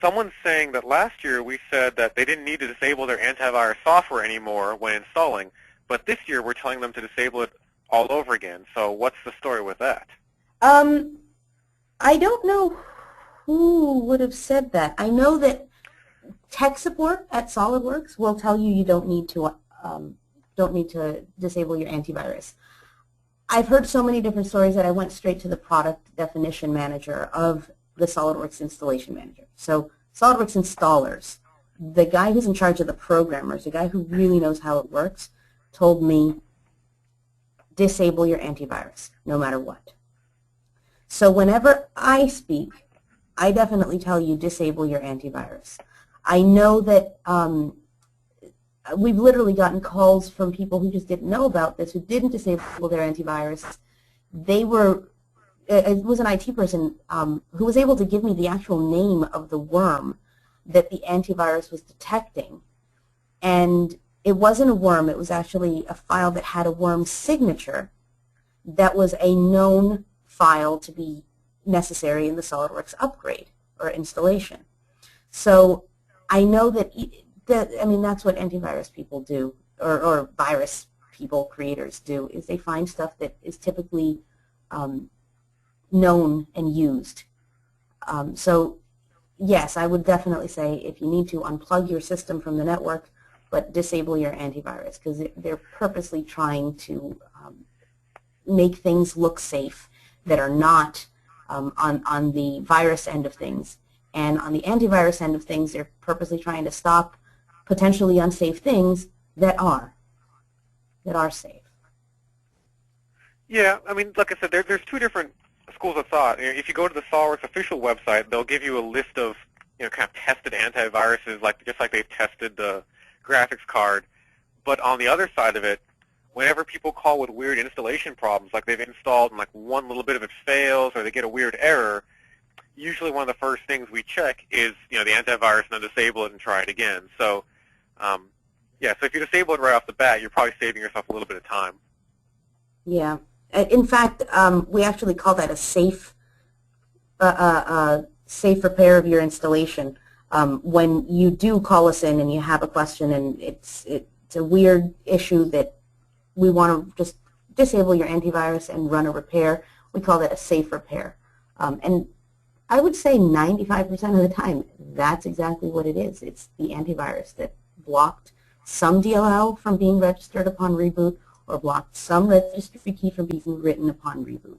someone's saying that last year we said that they didn't need to disable their antivirus software anymore when installing, but this year we're telling them to disable it all over again. So what's the story with that? I don't know who would have said that. I know that tech support at SolidWorks will tell you you don't need to disable your antivirus. I've heard so many different stories that I went straight to the product definition manager of the SolidWorks installation manager. So SolidWorks installers, the guy who's in charge of the programmers, the guy who really knows how it works, told me disable your antivirus no matter what. So whenever I speak, I definitely tell you disable your antivirus. I know that we've literally gotten calls from people who just didn't know about this, who didn't disable their antivirus. It was an IT person who was able to give me the actual name of the worm that the antivirus was detecting. And it wasn't a worm, it was actually a file that had a worm signature that was a known file to be necessary in the SolidWorks upgrade or installation. So I know that, that's what antivirus people do, or virus people, creators do, is they find stuff that is typically known and used. So yes, I would definitely say if you need to unplug your system from the network, but disable your antivirus, because they're purposely trying to make things look safe that are not on the virus end of things. And on the antivirus end of things, they're purposely trying to stop potentially unsafe things that are safe. Yeah, like I said, there's two different schools of thought. If you go to the SolidWorks official website, they'll give you a list of kind of tested antiviruses, just like they've tested the graphics card. But on the other side of it, whenever people call with weird installation problems, like they've installed and like one little bit of it fails or they get a weird error, usually one of the first things we check is the antivirus and then disable it and try it again. So yeah, so if you disable it right off the bat, you're probably saving yourself a little bit of time. Yeah. In fact, we actually call that a safe repair of your installation. When you do call us in and you have a question and it's a weird issue that we want to just disable your antivirus and run a repair, we call that a safe repair. And I would say 95% of the time, that's exactly what it is. It's the antivirus that blocked some DLL from being registered upon reboot or blocked some registry key from being written upon reboot.